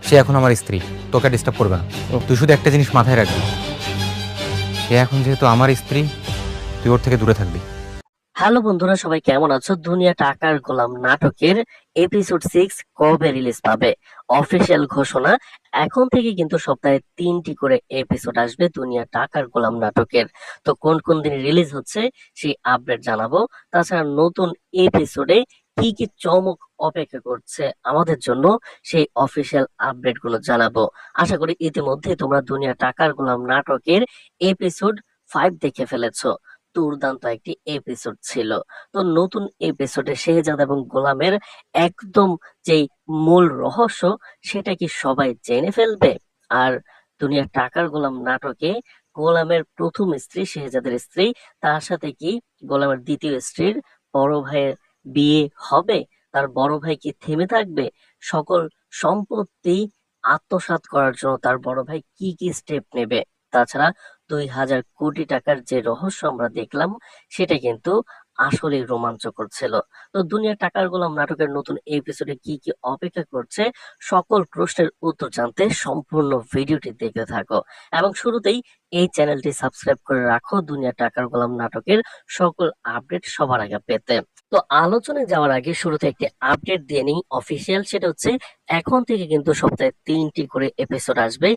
সে এখন আমার স্ত্রী, তোকে ডিস্টার্ব করবে না। তুই শুধু একটা জিনিস মাথায় রাখবি, সে এখন যেহেতু আমার স্ত্রী, তুই ওর থেকে দূরে থাকবি। হ্যালো বন্ধুরা, সবাই কেমন আছো? দুনিয়া টাকার গোলাম নাটকের এপিসোড 6 কবে রিলিজ পাবে? অফিসিয়াল ঘোষণা, এখন থেকে কিন্তু সপ্তাহে 3টি করে এপিসোড আসবে দুনিয়া টাকার গোলাম নাটকের। তো কোন কোন দিন রিলিজ হচ্ছে সেই আপডেট জানাবো। তাছাড়া নতুন এপিসোডে কি কি চমক অপেক্ষা করছে আমাদের জন্য, সেই অফিসিয়াল আপডেট গুলো জানাবো। আশা করি ইতিমধ্যে তোমরা দুনিয়া টাকার গোলাম নাটকের এপিসোড 5 দেখে ফেলেছো। দুর্দান্ত একটি এপিসোড ছিল। তো নতুন এপিসোডে শেহজাদ এবং গোলামের একদম যেই মূল রহস্য, সেটা কি সবাই জেনে ফেলবে? আর দুনিয়া টাকার গোলাম নাটকে গোলামের প্রথম স্ত্রী, শেহজাদের স্ত্রী, তার সাথে কি গোলামের দ্বিতীয় স্ত্রীর বড় ভাইয়ের বিয়ে হবে? তার বড় ভাই কি থেমে থাকবে? সকল সম্পত্তি আত্মসাৎ করার জন্য তার বড় ভাই কি কি স্টেপ নেবে? তাছাড়া 2,000 কোটি টাকার যে রহস্য আমরা দেখলাম, সেটা কিন্তু আসলেই রোমাঞ্চকর ছিল। তো দুনিয়া টাকার গোলাম নাটকের নতুন এপিসোডে কি কি অপেক্ষা করছে, সকল প্রশ্নের উত্তর জানতে সম্পূর্ণ ভিডিওটি দেখতে থাকো। এবং শুরুতেই এই চ্যানেলটি সাবস্ক্রাইব করে রাখো দুনিয়া টাকার গোলাম নাটকের সকল আপডেট সবার আগে পেতে। তো আলোচনায় যাওয়ার আগে শুরুতে একটি আপডেট দিয়ে নিই অফিসিয়াল, সেটা হচ্ছে এখন থেকে কিন্তু সপ্তাহে 3টি করে এপিসোড আসবে।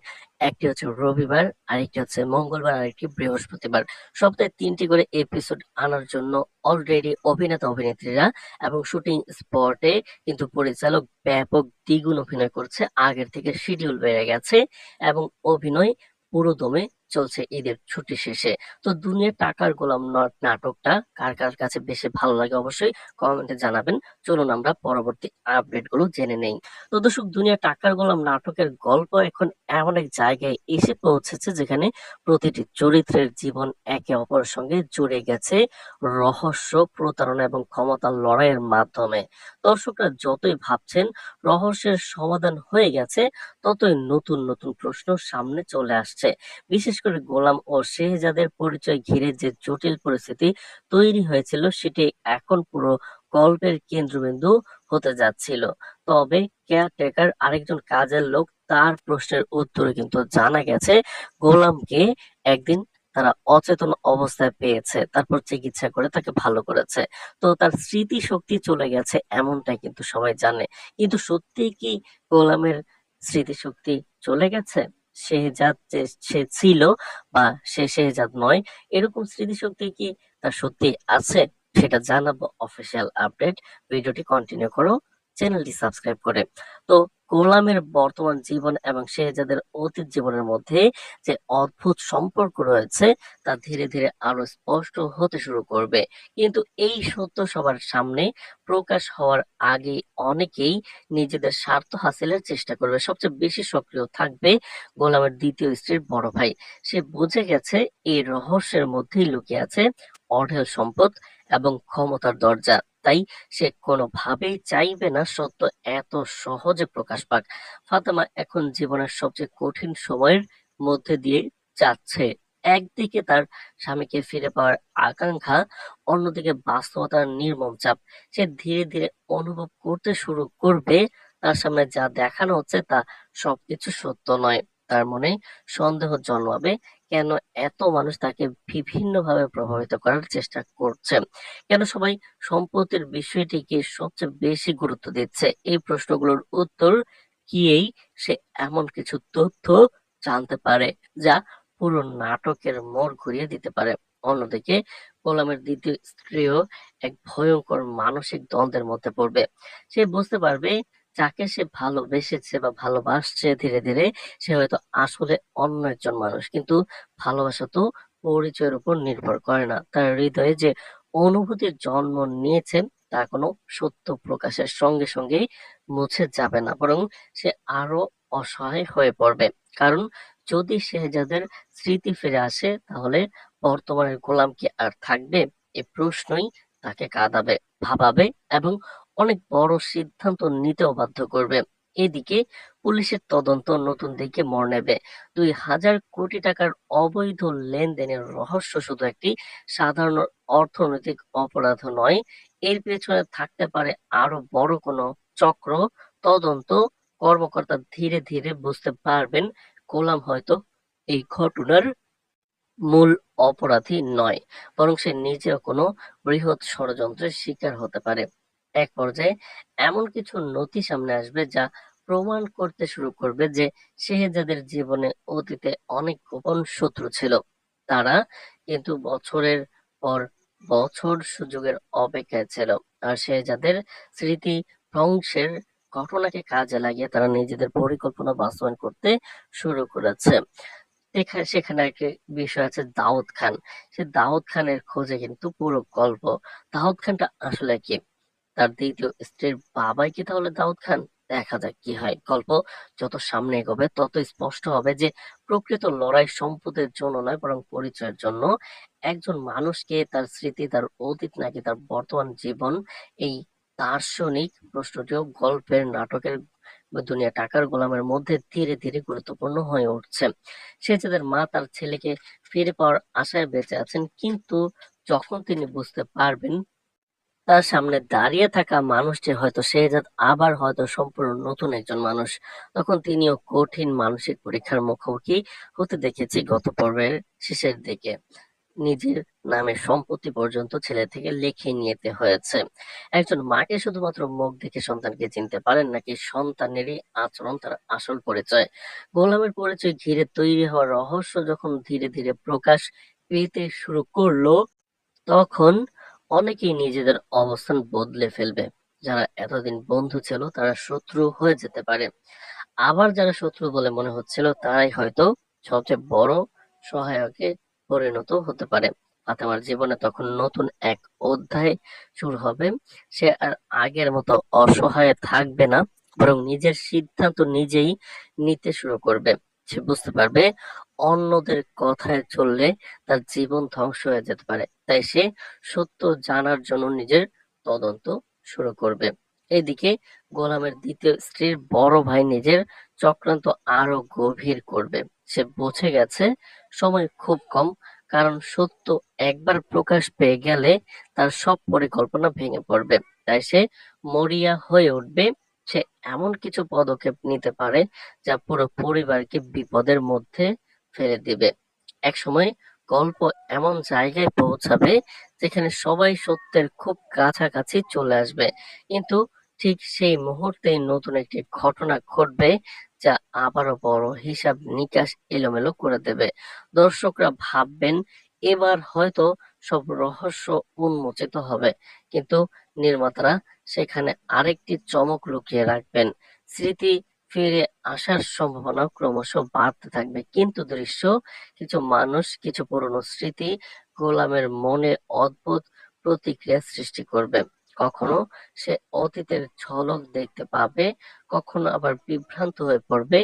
একটি হচ্ছে রবিবার, আরেকটি হচ্ছে মঙ্গলবার, আরেকটি বৃহস্পতিবার। সপ্তাহে 3টি করে এপিসোড আনার জন্য অলরেডি অভিনেতা অভিনেত্রীরা এবং শুটিং স্পটে কিন্তু পরিচালক ব্যাপক দ্বিগুণ অভিনয় করছে। আগের থেকে শিডিউল বেড়ে গেছে এবং অভিনয় পুরো দমে চলছে ঈদের ছুটি শেষে। তো দুনিয়া টাকার গোলাম নাটকটা কার কার কাছে বেশি ভালো লাগে অবশ্যই কমেন্টে জানাবেন। চলুন আমরা পরবর্তী আপডেট গুলো জেনে নেই। তো দর্শক, দুনিয়া টাকার গোলাম নাটকের গল্প এখন এমন এক জায়গায় এসে পৌঁছেছে যেখানে প্রতিটি চরিত্রের জীবন একে অপরের সঙ্গে জুড়ে গেছে রহস্য, প্রতারণা এবং ক্ষমতার লড়াইয়ের মাধ্যমে। দর্শকরা যতই ভাবছেন রহস্যের সমাধান হয়ে গেছে, ততই নতুন নতুন প্রশ্ন সামনে চলে আসছে। বিশেষ করে গোলাম ও শেহজাদের পরিচয় ঘিরে যে জটিল পরিস্থিতি তৈরি হয়েছিল, সেটি এখন পুরো গল্পের কেন্দ্রবিন্দু হতে যাচ্ছিল। তবে কেয়ারটেকার, আরেকজন কাজের লোক, তার প্রশ্নের উত্তরে কিন্তু জানা গেছে গোলামকে একদিন তারা অচেতন অবস্থায় পেয়েছে, তারপর চিকিৎসা করে তাকে ভালো করেছে। তো তার স্মৃতি শক্তি চলে গেছে এমনটাই কিন্তু সবাই জানে। কিন্তু সত্যি কি গোলামের স্মৃতিশক্তি চলে গেছে? শেহজাদ যে সে ছিল বা সে শেহজাদ নয়, এরকম স্মৃতিশক্তি কি তার সত্যি আছে? সেটা জানাবো অফিসিয়াল আপডেট। ভিডিওটি কন্টিনিউ করো চ্যানেলটি সাবস্ক্রাইব করে। তো গোলামের বর্তমান জীবন এবং শেহজাদের অতীত জীবনের মধ্যে যে অদ্ভুত সম্পর্ক রয়েছে, তা ধীরে ধীরে আরো স্পষ্ট হতে শুরু করবে। কিন্তু এই সত্য সবার সামনে প্রকাশ হওয়ার আগে অনেকেই নিজেদের স্বার্থ হাসিলের চেষ্টা করবে। সবচেয়ে বেশি সক্রিয় থাকবে গোলামের দ্বিতীয় স্ত্রীর বড় ভাই। সে বুঝে গেছে এই রহস্যের মধ্যেই লুকিয়ে আছে অঢেল সম্পদ এবং ক্ষমতার দরজা। তাই সে কোনোভাবেই চাইবে না সত্য এত সহজে প্রকাশ পাক। ফাতেমা এখন জীবনের সবচেয়ে কঠিন সময়ের মধ্যে দিয়ে যাচ্ছে। একদিকে তার স্বামীকে ফিরে পাওয়ার আকাঙ্ক্ষা, অন্যদিকে বাস্তবতার নির্মম চাপ। সে ধীরে ধীরে অনুভব করতে শুরু করবে তার সামনে যা দেখানো হচ্ছে তা সবকিছু সত্য নয়। তার মনে সন্দেহ জন্মাবে, কেন এত মানুষ তাকে বিভিন্ন ভাবে প্রভাবিত করার চেষ্টা করছে? কেন সবাই সম্পত্তির বিষয়টিকে সবচেয়ে বেশি গুরুত্ব দিচ্ছে? এই প্রশ্নগুলোর উত্তর গিয়েই সে এমন কিছু তথ্য জানতে পারে যা পুরো নাটকের মোড় ঘুরিয়ে দিতে পারে। অন্যদিকে গোলামের দ্বিতীয় স্ত্রীও এক ভয়ঙ্কর মানসিক দ্বন্দ্বের মধ্যে পড়বে। সে বুঝতে পারবে যাকে সে ভালোবেসেছে বা ভালোবাসছে ধীরে ধীরে, সে হয়তো আসলে অন্য একজন মানুষ। কিন্তু ভালোবাসা তো পরিচয়ের উপর নির্ভর করে না। তার হৃদয়ে যে অনুভূতির জন্ম নিয়েছে, তা কোনো সত্য প্রকাশের সঙ্গে সঙ্গেই মুছে যাবে না, বরং সে আরো অসহায় হয়ে পড়বে। কারণ যদি শেহজাদের স্মৃতি ফিরে আসে, তাহলে বর্তমানের গোলাম কি আর থাকবে? এই প্রশ্নই তাকে কাঁদাবে, ভাবাবে এবং অনেক বড় সিদ্ধান্ত নিতেও বাধ্য করবে। এদিকে পুলিশের তদন্ত নতুন দিকে মোড় নেবে। 2,000 কোটি টাকার অবৈধ লেনদেনের রহস্য শুধু একটি সাধারণ অর্থনৈতিক অপরাধ নয়, এর পেছনে থাকতে পারে আরো বড় কোনো চক্র। তদন্ত কর্মকর্তা ধীরে ধীরে বুঝতে পারবেন গোলাম হয়তো এই ঘটনার মূল অপরাধী নয়, বরং সে নিজেও কোনো বৃহৎ ষড়যন্ত্রের শিকার হতে পারে। এক পর্যায়ে এমন কিছু নথি সামনে আসবে যা প্রমাণ করতে শুরু করবে যে শেহজাদের জীবনে অতীতে অনেক গোপন শত্রু ছিল। তারা কিন্তু বছরের পর বছর সুযোগের অপেক্ষায় ছিল, আর শেহজাদের স্মৃতি ধ্বংসের ঘটনাকে কাজে লাগিয়ে তারা নিজেদের পরিকল্পনা বাস্তবায়ন করতে শুরু করেছে। সেখানে একটা বিষয় আছে দাউদ খান। সে দাউদ খানের খোঁজে কিন্তু পুরো গল্প। দাউদ খানটা আসলে কি? তার দ্বিতীয় স্ত্রীর বাবাই কি তাহলে দাউদ খান? দেখা যাক কি হয়। গল্প যত সামনে এগোবে তত স্পষ্ট হবে যে প্রকৃত লড়াই সম্পদের জন্য নয়, বরং পরিচয়ের জন্য। একজন মানুষকে তার স্মৃতি, তার অতীত নাকি তার বর্তমান জীবন, এই দার্শনিক প্রশ্নটিও গল্পের নাটকের দুনিয়া টাকার গোলামের মধ্যে ধীরে ধীরে গুরুত্বপূর্ণ হয়ে উঠছে। শেহজাদের মা তার ছেলেকে ফিরে পাওয়ার আশায় বেঁচে আছেন, কিন্তু যখন তিনি বুঝতে পারবেন তার সামনে দাঁড়িয়ে থাকা মানুষটি হয়তো শেহজাদ আবার হয়তো সম্পূর্ণ নতুন একজন মানুষ, তখন তিনিও কঠিন মানসিক পরীক্ষার মুখোমুখি হতে দেখেছি গত পর্বের শেষের দিকে। নিজের নামে সম্পত্তি পর্যন্ত ছেলে থেকে লিখে নিতে হয়েছে। একজন মাকে শুধুমাত্র মুখ দেখে সন্তানকে চিনতে পারেন, নাকি সন্তানেরই আচরণ তার আসল পরিচয়? গোলামের পরিচয় ঘিরে তৈরি হওয়া রহস্য যখন ধীরে ধীরে প্রকাশ পেতে শুরু করলো, তখন অনেকেই নিজেদের অবস্থান বদলে ফেলবে। যারা এতদিন বন্ধু ছিল তারা শত্রু হয়ে যেতে পারে, আবার যারা শত্রু বলে মনে হচ্ছিল তারাই হয়তো সবচেয়ে বড় সহায়কে পরিণত হতে পারে। ফাতেমার জীবনে তখন নতুন এক অধ্যায় শুরু হবে। সে আর আগের মতো অসহায় থাকবে না, বরং নিজের সিদ্ধান্ত নিজেই নিতে শুরু করবে। সে বুঝতে পারবে অন্যদের কথায় চললে তার জীবন ধ্বংস হয়ে যেতে পারে, তাই সে সত্য জানার জন্য নিজের তদন্ত শুরু করবে। এদিকে গোলামের দ্বিতীয় স্ত্রীর বড় ভাই নিজের চক্রান্ত আরো গভীর করবে। সে বুঝে গেছে সময় খুব কম, কারণ সত্য একবার প্রকাশ পেয়ে গেলে তার সব পরিকল্পনা ভেঙে পড়বে। তাই সে মরিয়া হয়ে উঠবে। সে এমন কিছু পদক্ষেপ নিতে পারে যা পুরো পরিবারকে বিপদের মধ্যে ফেলে দিবে। একসময় গল্প এমন জায়গায় পৌঁছাবে যেখানে সবাই সত্যের খুব কাছাকাছি চলে আসবে, কিন্তু ঠিক সেই মুহূর্তেই নতুন একটি ঘটনা ঘটবে যা আবারও বড় হিসাব নিকাশ এলোমেলো করে দেবে। দর্শকরা ভাববেন এবার হয়তো সব রহস্য উন্মোচিত হবে, কিন্তু নির্মাতারা সেখানে আরেকটি চমক লুকিয়ে রাখবেন। স্মৃতি ফিরে আসার সম্ভাবনা ক্রমশ বাড়তে থাকবে, কিন্তু দৃশ্য কিছু মানুষ, কিছু পুরনো স্মৃতি গোলামের মনে অদ্ভুত প্রতিক্রিয়া সৃষ্টি করবে। কখনো সে অতীতের ঝলক দেখতে পাবে, কখনো আবার বিভ্রান্ত হয়ে পড়বে।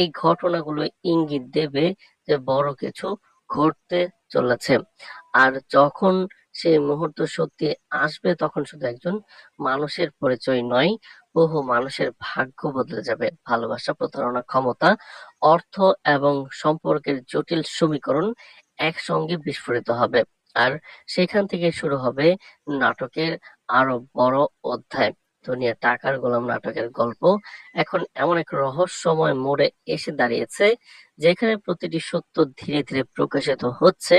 এই ঘটনাগুলো ইঙ্গিত দেবে যে বড় কিছু ঘটতে চলেছে। আর যখন সেই মুহূর্ত সত্যি আসবে, তখন শুধু একজন মানুষের পরিচয় নয়, বহু মানুষের ভাগ্য বদলে যাবে। ভালোবাসা, প্রতারণা, ক্ষমতা, অর্থ এবং সম্পর্কের জটিল সমীকরণ একসঙ্গে বিস্ফোরিত হবে। আর সেখান থেকে শুরু হবে নাটকের আরো বড় অধ্যায়। দুনিয়া টাকার গোলাম নাটকের গল্প এখন এমন এক রহস্যময় মোড়ে এসে দাঁড়িয়েছে, যেখানে প্রতিটি সত্য ধীরে ধীরে প্রকাশিত হচ্ছে,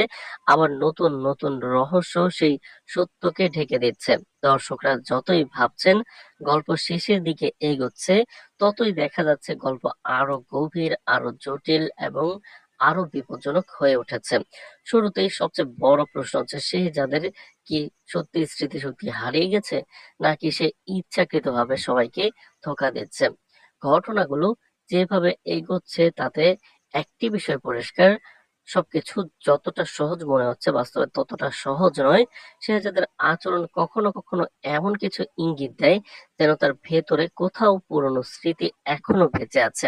আবার নতুন নতুন রহস্য সেই সত্যকে ঢেকে দিচ্ছে। দর্শকরা যতই ভাবছেন গল্প শেষের দিকে এগোচ্ছে, ততই দেখা যাচ্ছে গল্প আরো গভীর, আরো জটিল এবং আরো বিপজ্জনক হয়ে উঠেছে। শুরুতেই সবচেয়ে বড় প্রশ্ন হচ্ছে, শেহজাদের কি সত্যি স্মৃতিশক্তি হারিয়ে গেছে, নাকি সে ইচ্ছাকৃতভাবে সবাইকে ধোঁকা দিচ্ছে? ঘটনাগুলো যেভাবে এগোচ্ছে তাতে একটি বিষয় পরিষ্কার, সবকিছু যতটা সহজ মনে হচ্ছে বাস্তবে ততটা সহজ নয়। শেহজাদের আচরণ কখনো কখনো এমন কিছু ইঙ্গিত দেয় যেন তার ভেতরে কোথাও পুরনো স্মৃতি এখনো বেঁচে আছে।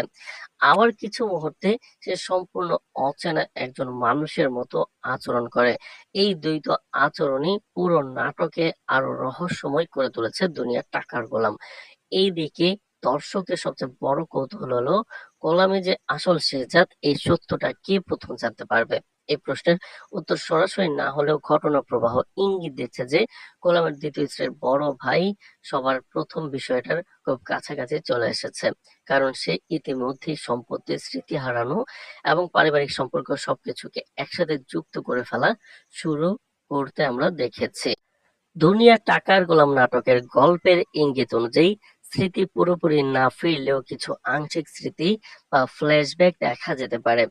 আবার কিছু মুহূর্তে সে সম্পূর্ণ অচেনা একজন মানুষের মতো আচরণ করে। এই দ্বৈত আচরণই পুরো নাটকে আরো রহস্যময় করে তুলেছে দুনিয়ার টাকার গোলাম। এইদিকে দর্শকদের সবচেয়ে বড় কৌতূহল হলো গোলামী যে আসল শেহজাদ, এই সত্যটা কে প্রথম জানতে পারবে। এই প্রশ্নের উত্তর সরাসরি না হলেও ঘটনা প্রবাহ ইঙ্গিত দিচ্ছে যে গোলামের দ্বিতীয় স্ত্রীর বড় ভাই সবার প্রথম বিষয়টার খুব কাছাকাছি চলে এসেছে, কারণ সে ইতিমধ্যেই সম্পত্তি, স্মৃতি হারানো এবং পারিবারিক সম্পর্ক সবকিছুকে একসাথে যুক্ত করে ফেলা শুরু করতে আমরা দেখেছি। দুনিয়া টাকার গোলাম নাটকের গল্পের ইঙ্গিত অনুযায়ী স্মৃতি পুরোপুরি না ফিরলেও কিছু আংশিক স্মৃতি বা ফ্ল্যাশব্যাক দেখা যেতে পারে।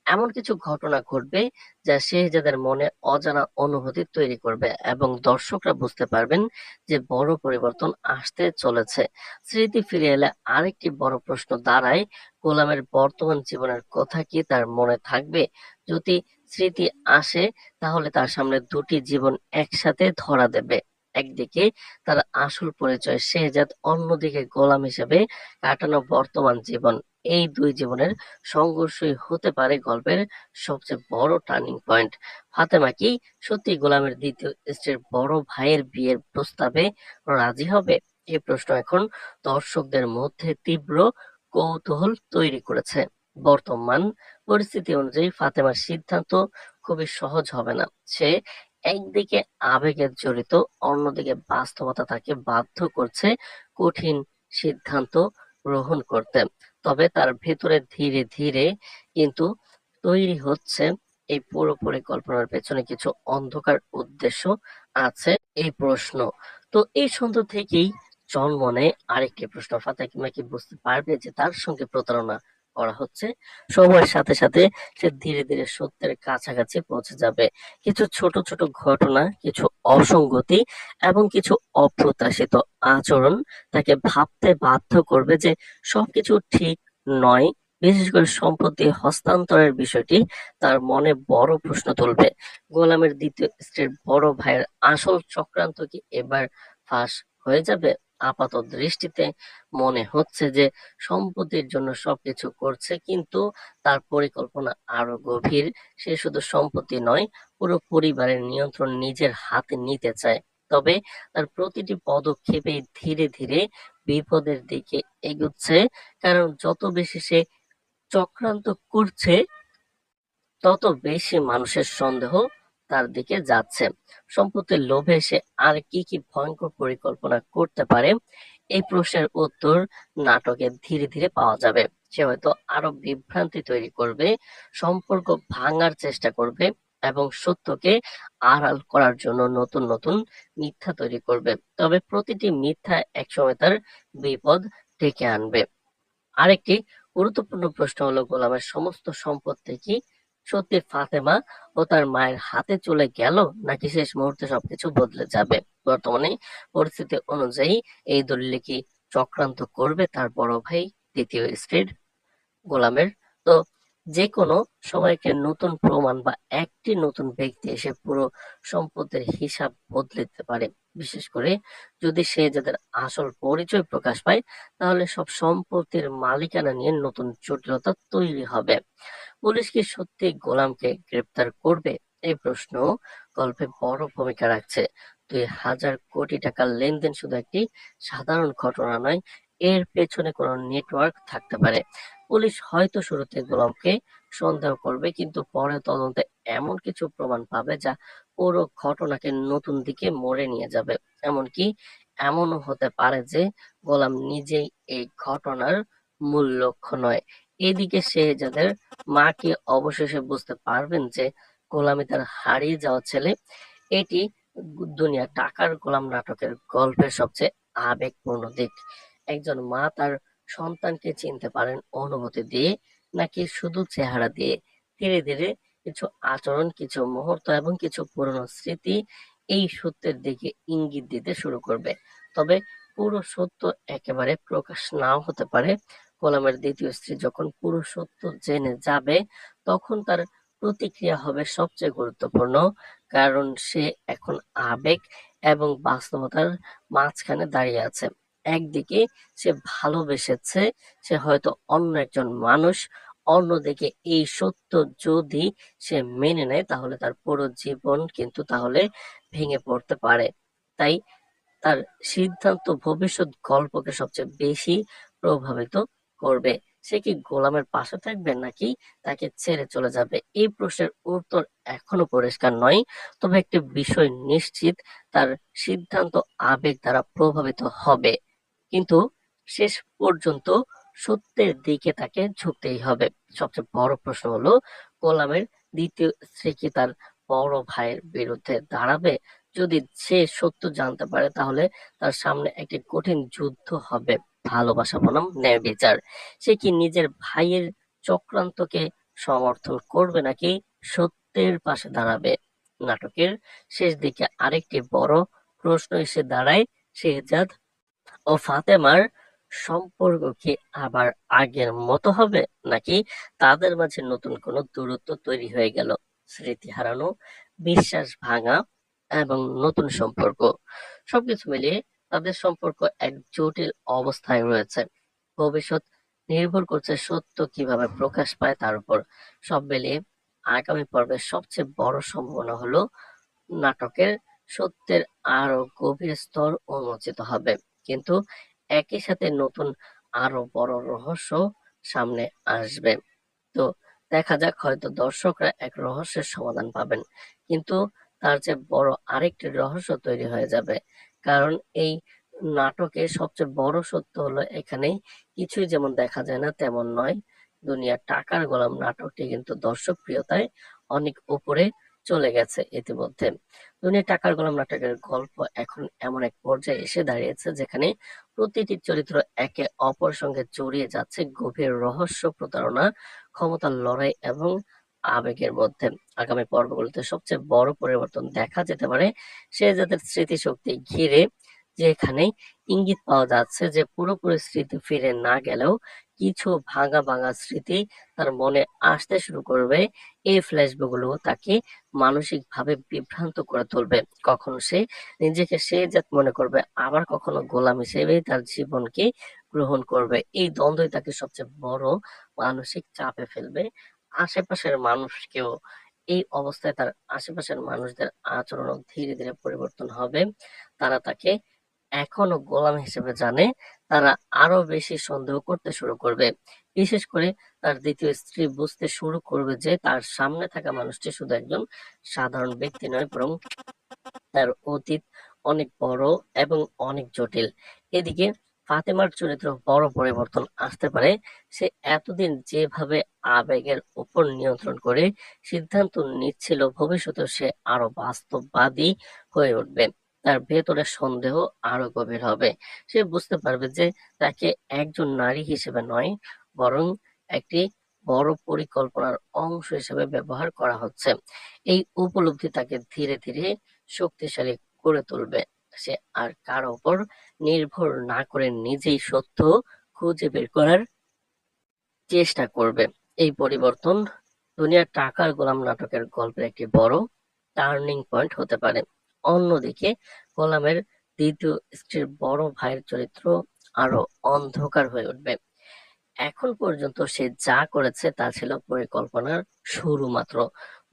এমন কিছু ঘটনা ঘটবে যা শেহজাদের মনে অজানা অনুভূতি তৈরি করবে এবং দর্শকরা বুঝতে পারবেন যে বড় পরিবর্তন আসতে চলেছে। স্মৃতি ফিরে এলে আরেকটি বড় প্রশ্ন দাঁড়ায়, গোলামের বর্তমান জীবনের কথা কি তার মনে থাকবে? যদি স্মৃতি আসে, তাহলে তার সামনে দুটি জীবন একসাথে ধরা দেবে। একদিকে তার আসল পরিচয় শেহজাদ, অন্যদিকে গোলাম হিসেবে কাটানো বর্তমান জীবন। এই দুই জীবনের সংঘর্ষই হতে পারে গল্পের সবচেয়ে বড় টার্নিং পয়েন্ট। ফাতেমা কি সত্যি গোলামের দ্বিতীয় স্ত্রীর বড় ভাইয়ের বিয়ের প্রস্তাবে রাজি হবে? এই প্রশ্ন এখন দর্শকদের মধ্যে তীব্র কৌতূহল তৈরি করেছে। বর্তমান পরিস্থিতি অনুযায়ী ফাতেমার সিদ্ধান্ত খুবই সহজ হবে না। সে একদিকে আবেগে জড়িত, অন্যদিকে বাস্তবতা তাকে বাধ্য করছে কঠিন সিদ্ধান্ত গ্রহণ করতে। তবে তার ভেতরে ধীরে ধীরে কিন্তু তৈরি হচ্ছে এই পুরো পরিকল্পনার পেছনে কিছু অন্ধকার উদ্দেশ্য আছে এই প্রশ্ন। তো এই সন্দেহ থেকেই জন্ম নেয় আরেকটি প্রশ্ন, ফাতেমা কি বুঝতে পারবে যে তার সঙ্গে প্রতারণা করা হচ্ছে? সময়ের সাথে সাথে সে ধীরে ধীরে সত্যের কাছাকাছি পৌঁছে যাবে। কিছু ছোট ছোট ঘটনা, কিছু অসঙ্গতি এবং কিছু অপ্রত্যাশিত আচরণ তাকে ভাবতে বাধ্য করবে যে সবকিছু ঠিক নয়। বিশেষ করে সম্পত্তি হস্তান্তরের বিষয়টি তার মনে বড় প্রশ্ন তুলবে। গোলামের দ্বিতীয় স্ত্রীর বড় ভাইয়ের আসল চক্রান্ত কি এবার ফাঁস হয়ে যাবে? আপাত দৃষ্টিতে মনে হচ্ছে যে সম্পত্তির জন্য সবকিছু করছে, কিন্তু তার পরিকল্পনা আরো গভীর। সে শুধু সম্পত্তি নয়, পুরো পরিবারের নিয়ন্ত্রণ নিজের হাতে নিতে চায়। তবে তার প্রতিটি পদক্ষেপে ধীরে ধীরে বিপদের দিকে এগুচ্ছে, কারণ যত বেশি সে চক্রান্ত করছে, তত বেশি মানুষের সন্দেহ তার দিকে যাচ্ছে। সম্পত্তির লোভে সে আর কি কি ভয়ঙ্কর পরিকল্পনা করতে পারে, এই প্রশ্নের উত্তর নাটকে ধীরে ধীরে পাওয়া যাবে। সে হয়তো আরো বিভ্রান্তি তৈরি করবে, সম্পর্ক ভাঙার চেষ্টা করবে এবং সত্যকে আড়াল করার জন্য নতুন নতুন মিথ্যা তৈরি করবে। তবে প্রতিটি মিথ্যা একসময় তার বিপদ ডেকে আনবে। আরেকটি গুরুত্বপূর্ণ প্রশ্ন হলো, গোলামের সমস্ত সম্পত্তি কি সত্যি ফাতেমা ও তার মায়ের হাতে চলে গেল, নাকি শেষ মুহূর্তে সবকিছু বদলে যাবে? বর্তমানে পরিস্থিতি অনুযায়ী এই দলিলে কি চক্রান্ত করবে তার বড় ভাই দ্বিতীয় স্ত্রীর গোলামের? তো যে কোনো সময় একটি নতুন প্রমাণ বা একটি নতুন ব্যক্তি এসে পুরো সম্পত্তির হিসাব বদলে দিতে পারে। বিশেষ করে যদি সে যাদের আসল পরিচয় প্রকাশ পায়, তাহলে সব সম্পত্তির মালিকানা নিয়ে নতুন জটিলতা তৈরি হবে। পুলিশ কি সত্যি গোলামকে গ্রেপ্তার করবে? এই প্রশ্ন গল্পে বড় ভূমিকা রাখছে। 2,000 কোটি টাকার লেনদেন শুধু একটি সাধারণ ঘটনা নয়, এর পেছনে কোনো নেটওয়ার্ক থাকতে পারে। পুলিশ হয়তো শুরুতে গোলামকে সন্দেহ করবে, কিন্তু পরে তদন্তে এমন কিছু প্রমাণ পাবে যা পুরো ঘটনাকে নতুন দিকে মোড়ে নিয়ে যাবে। এমনকি এমনও হতে পারে যে গোলাম নিজেই এই ঘটনার মূল লক্ষ্য নয়। এদিকে শেহজাদের মা কি অবশেষে বুঝতে পারবেন যে গোলামি তার হারিয়ে যাওয়া ছেলে? এটি দুনিয়া টাকার গোলাম নাটকের গল্পের সবচেয়ে আবেগপূর্ণ দিক। একজন মা তার সন্তানকে চিনতে পারেন অনুভূতি দিয়ে, নাকি শুধু চেহারা দিয়ে? ধীরে ধীরে কিছু আচরণ, কিছু মুহূর্ত এবং কিছু পুরনো স্মৃতি এই সত্যের দিকে ইঙ্গিত দিতে শুরু করবে। তবে পুরো সত্য একেবারে প্রকাশ নাও হতে পারে। গোলামের দ্বিতীয় স্ত্রী যখন পুরো সত্য জেনে যাবে, তখন তার প্রতিক্রিয়া হবে সবচেয়ে গুরুত্বপূর্ণ, কারণ সে এখন আবেগ এবং বাস্তবতার মাঝখানে দাঁড়িয়ে আছে। একদিকে সে ভালোবেসেছে, সে হয়তো অন্য একজন মানুষ, অন্যদিকে এই সত্য যদি সে মেনে নেয়, তাহলে তার পুরো জীবন কিন্তু তাহলে ভেঙে পড়তে পারে। তাই তার সিদ্ধান্ত ভবিষ্যৎ গল্পকে সবচেয়ে বেশি প্রভাবিত করবে। সে কি গোলামের পাশে থাকবে নাকি তাকে ছেড়ে চলে যাবে? এই প্রশ্নের উত্তর এখনো পরিষ্কার নয়, তবে একটি বিষয় নিশ্চিত, তার সিদ্ধান্ত আবেগ দ্বারা প্রভাবিত হবে, কিন্তু শেষ পর্যন্ত সত্যের দিকে তাকে ঝুঁকতেই হবে। সবচেয়ে বড় প্রশ্ন হলো, গোলামের দ্বিতীয় স্ত্রী কি তার বড় ভাইয়ের বিরুদ্ধে দাঁড়াবে? যদি সে সত্য জানতে পারে তাহলে তার সামনে একটি কঠিন যুদ্ধ হবে, ভালোবাসা বনাম ন্যায় বিচার। সে কি নিজের ভাইয়ের চক্রান্তকে সমর্থন করবে নাকি সত্যের পাশে দাঁড়াবে? নাটকের শেষ দিকে আরেকটি বড় প্রশ্ন এসে দাঁড়ায়, শেহজাদ ও ফাতেমার সম্পর্ক কি আবার আগের মতো হবে, নাকি তাদের মাঝে নতুন কোনো দূরত্ব তৈরি হয়ে গেল? স্মৃতি হারানো, বিশ্বাস ভাঙা এবং নতুন সম্পর্ক, সবকিছু মিলিয়ে তাদের সম্পর্ক এক জটিল অবস্থায় রয়েছে। ভবিষ্যৎ নির্ভর করছে সত্য কিভাবে প্রকাশ পায় তার উপর। সব মিলিয়ে আগামী পর্বের সবচেয়ে বড় সম্ভাবনা হলো নাটকের সত্যের আরো গভীর স্তর উন্মোচিত হবে, কিন্তু একই সাথে নতুন আরো বড় রহস্য সামনে আসবে। তো দেখা যাক, হয়তো দর্শকরা এক রহস্যের সমাধান পাবেন, কিন্তু তার চেয়ে বড় আরেকটি রহস্য তৈরি হয়ে যাবে। কারণ এই নাটকের সবচেয়ে বড় সত্য হলো, এখানে কিছুই যেমন দেখা যায় না তেমন নয়। দুনিয়ার টাকার গোলাম নাটকটি কিন্তু দর্শক প্রিয়তায় অনেক উপরে চলে গেছে ইতিমধ্যে। দুনিয়া টাকার গোলাম নাটকের গল্প এখন এমন এক পর্যায়ে এসে দাঁড়িয়েছে যেখানে প্রতিটি চরিত্র একে অপর সঙ্গে জড়িয়ে যাচ্ছে গভীর রহস্য, প্রতারণা, ক্ষমতার লড়াই এবং আবেগের মধ্যে। আগামী পর্বগুলোতে সবচেয়ে বড় পরিবর্তন দেখা যেতে পারে শেহজাদের স্মৃতিশক্তি ঘিরে, যেখানে ইঙ্গিত পাওয়া যাচ্ছে যে পুরোপুরি স্মৃতি ফিরে না গেলেও কিছু ভাঙা ভাঙা স্মৃতি তার মনে আসতে শুরু করবে। এই ফ্ল্যাশব্যাকগুলো তাকে মানসিকভাবে বিভ্রান্ত করে তুলবে। কখনো সে নিজেকে শেহজাদ মনে করবে, আবার কখনো গোলাম হিসেবেই তার জীবনকে গ্রহণ করবে। এই দ্বন্দ্বই তাকে সবচেয়ে বড় মানসিক চাপে ফেলবে। আশেপাশের মানুষকেও এই অবস্থায় তার আশেপাশের মানুষদের আচরণও ধীরে ধীরে পরিবর্তন হবে। তারা তাকে এখনো গোলাম হিসেবে জানে, তারা আরো বেশি সন্দেহ করতে শুরু করবে। বিশেষ করে তার দ্বিতীয় স্ত্রী বুঝতে শুরু করবে যে তার সামনে থাকা মানুষটি শুধু একজন সাধারণ ব্যক্তি নয়, বরং তার অতীত অনেক বড় এবং অনেক জটিল। এদিকে ফাতেমার চরিত্র বড় পরিবর্তন আসতে পারে। সে এতদিন যেভাবে আবেগের উপর নিয়ন্ত্রণ করে সিদ্ধান্ত নিচ্ছিল, ভবিষ্যতে সে আরো বাস্তববাদী হয়ে উঠবে। তার ভেতরে সন্দেহ আরো গভীর হবে। সে বুঝতে পারবে যে তাকে একজন নারী হিসেবে নয়, বরং একটি বড় পরিকল্পনার অংশ হিসেবে ব্যবহার করা হচ্ছে। এই উপলব্ধি তাকে ধীরে ধীরে শক্তিশালী করে তুলবে। সে আর কারো উপর নির্ভর না করে নিজেই সত্য খুঁজে বের করার চেষ্টা করবে। এই পরিবর্তন দুনিয়ার টাকার গোলাম নাটকের গল্পের একটি বড় টার্নিং পয়েন্ট হতে পারে। অন্যদিকে গোলামের দ্বিতীয় স্ত্রীর বড় ভাইয়ের চরিত্র আরো অন্ধকার হয়ে উঠবে। এখন পর্যন্ত সে যা করেছে তা ছিল পরিকল্পনার শুরু মাত্র।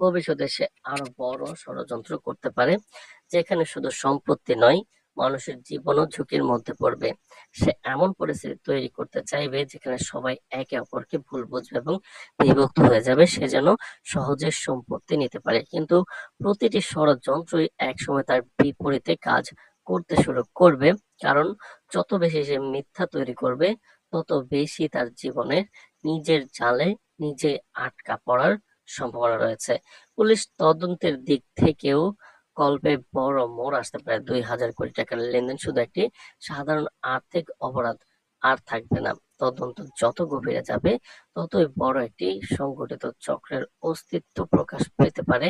ভবিষ্যতে সে আরো বড় ষড়যন্ত্র করতে পারে, যেখানে শুধু সম্পত্তি নয়, মানুষের জীবনও ঝুঁকির মধ্যে পড়বে। সে এমন পরিস্থিতি তৈরি করতে চাইবে যেখানে সবাই একে অপরকে ভুল বুঝবে এবং বিভক্ত হয়ে যাবে, সে যেন সহজে সম্পত্তি নিতে পারে। কিন্তু প্রতিটি ষড়যন্ত্রই একসময় তার বিপরীতে কাজ করতে শুরু করবে, কারণ যত বেশি সে মিথ্যা তৈরি করবে, তত বেশি তার জীবনের নিজের জালে নিজে আটকা পড়ার সম্ভাবনা রয়েছে। পুলিশ তদন্তের দিক থেকেও গল্পে বড় মোড় আসতে পারে। 2000 কোটি টাকার লেনদেন শুধু একটি সাধারণ আর্থিক অপরাধ আর থাকবে না। তদন্ত যত গভীরে যাবে, ততই বড় একটি সংগঠিত চক্রের অস্তিত্ব প্রকাশ পেতে পারে।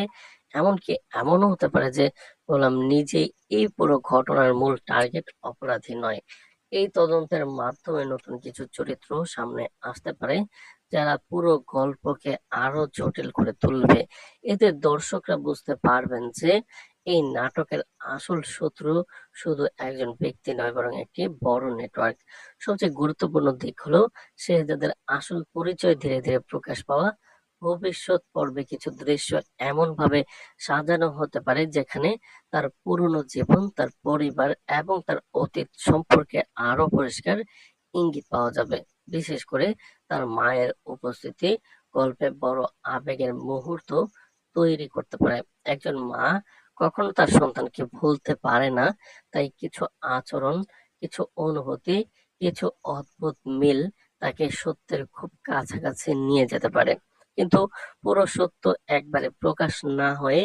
এমনকি এমনও হতে পারে যে গোলাম নিজেই এই পুরো ঘটনার মূল টার্গেট অপরাধী নয়। এই তদন্তের মাধ্যমে নতুন কিছু চরিত্র সামনে আসতে পারে, যারা পুরো গল্পকে আরো জটিল করে তুলবে। এতে দর্শকরা বুঝতে পারবেন যে এই নাটকের আসল শত্রু শুধু একজন ব্যক্তি নয়, বরং একটি বড় নেটওয়ার্ক। সবচেয়ে গুরুত্বপূর্ণ দিক হলো শেহজাদের আসল পরিচয় ধীরে ধীরে প্রকাশ পাওয়া। ভবিষ্যৎ পর্বে কিছু দৃশ্য এমন ভাবে সাজানো হতে পারে যেখানে তার পুরনো জীবন, তার পরিবার এবং তার অতীত সম্পর্কে আরো পরিষ্কার ইঙ্গিত পাওয়া যাবে। বিশেষ করে তার মায়ের উপস্থিতি গল্পে বড় আবেগের মুহূর্ত তৈরি করতে পারে। একজন মা কখনো তার সন্তানকে ভুলতে পারে না, তাই কিছু আচরণ, কিছু অনুভূতি, কিছু অদ্ভুত মিল তাকে সত্যের খুব কাছাকাছি নিয়ে যেতে পারে। কিন্তু পুরো সত্য একবারে প্রকাশ না হয়ে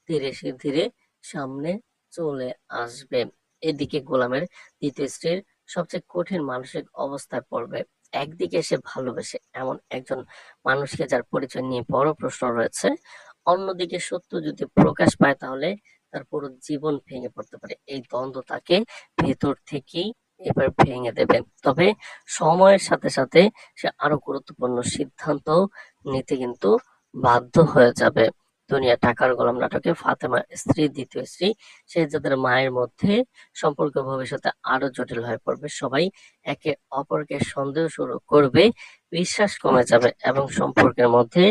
ধীরে ধীরে সামনে চলে আসবে। এদিকে গোলামের দ্বিতীয় স্ত্রীর সবচেয়ে কঠিন মানসিক অবস্থায় পড়বে। একদিকে সে ভালোবেসে এমন একজন মানুষকে যার পরিচয় নিয়ে বড় প্রশ্ন রয়েছে, অন্যদিকে সত্য যদি প্রকাশ পায় তাহলে তার পুরো জীবন ভেঙে পড়তে পারে। এই দ্বন্দ্ব তাকে ভেতর থেকেই এবার ভেঙে দেবে। তবে সময়ের সাথে সাথে সে আরো গুরুত্বপূর্ণ সিদ্ধান্ত নিতে কিন্তু বাধ্য হয়ে যাবে। দুনিয়া টাকার গোলাম নাটকে ফাতেমার স্ত্রী, দ্বিতীয় স্ত্রী শেহজাদের মায়ের মধ্যে সম্পর্ক ভবিষ্যতে আরো জটিল হয়ে পড়বে। সবাই একে অপরকে সন্দেহ শুরু করবে, বিশ্বাস কমে যাবে এবং সম্পর্কের মধ্যে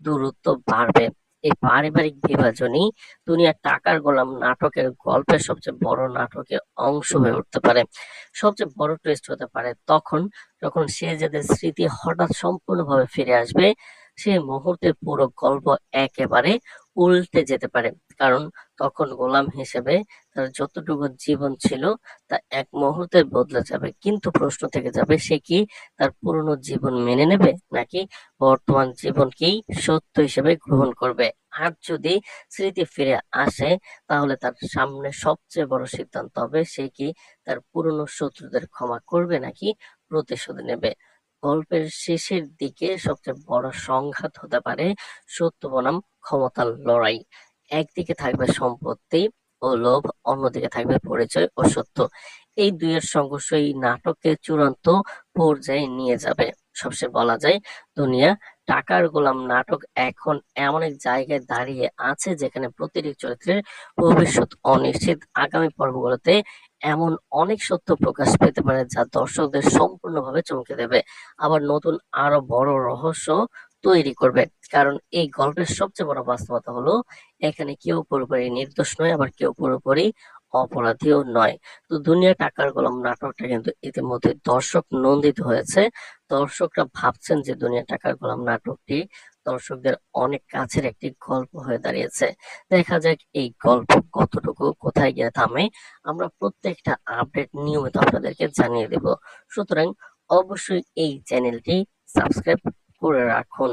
দূরত্ব বাড়বে। এই পারিবারিক বিভাজনই দুনিয়ার টাকার গোলাম নাটকের গল্পের সবচেয়ে বড় নাটকের অংশ হয়ে উঠতে পারে। সবচেয়ে বড় টুইস্ট হতে পারে তখন, যখন শেহজাদের স্মৃতি হঠাৎ সম্পূর্ণভাবে ফিরে আসবে। সেই মুহূর্তে পুরো গল্প একেবারে উল্টে যেতে পারে, কারণ তখন গোলাম হিসেবে তার যতটুকু জীবন ছিল তা এক মুহূর্তে বদলে যাবে। কিন্তু প্রশ্ন থেকে যাবে, সে কি তার পুরনো জীবন মেনে নেবে নাকি বর্তমান জীবনকেই সত্য হিসেবে গ্রহণ করবে। আর যদি স্মৃতি ফিরে আসে তাহলে তার সামনে সবচেয়ে বড় সিদ্ধান্ত হবে, সে কি তার পুরনো শত্রুদের ক্ষমা করবে নাকি প্রতিশোধ নেবে। গল্পের শেষের দিকে সবচেয়ে বড় সংঘাত হতে পারে সত্য বনাম ক্ষমতার লড়াই। একদিকে থাকবে সম্পত্তি ও লোভ, অন্যদিকে থাকবে পরিচয় ও সত্য। এই দুইয়ের সংঘর্ষ এই নাটককে চূড়ান্ত পর্যায়ে নিয়ে যাবে। সবশেষে বলা যায়, দুনিয়া টাকার গোলাম নাটক এখন এমন এক জায়গায় দাঁড়িয়ে আছে যেখানে প্রতিটি চরিত্রের ভবিষ্যৎ অনিশ্চিত। আগামী পর্বগুলোতে এমন অনেক সত্য প্রকাশ পেতে পারে যা দর্শকদের সম্পূর্ণভাবে চমকে দেবে, আবার নতুন আরো বড় রহস্য তৈরি করবে। কারণ এই গল্পের সবচেয়ে বড় বাস্তবতা হলো, এখানে কেউ পুরোপুরি নির্দোষ নয়, আবার কেউ পুরোপুরি অপরাধীও নয়। তো দুনিয়া টাকার গোলাম নাটকটা কিন্তু ইতিমধ্যে দর্শক নন্দিত হয়েছে। দর্শকরা ভাবছেন যে দুনিয়া টাকার গোলাম নাটকটি দর্শকদের অনেক কাছের একটি গল্প হয়ে দাঁড়িয়েছে। দেখা যাক এই গল্প কতটুকু কোথায় গিয়ে থামে। আমরা প্রত্যেকটা আপডেট নিয়মিত আপনাদেরকে জানিয়ে দেব। সুতরাং অবশ্যই এই চ্যানেলটি সাবস্ক্রাইব করে রাখুন।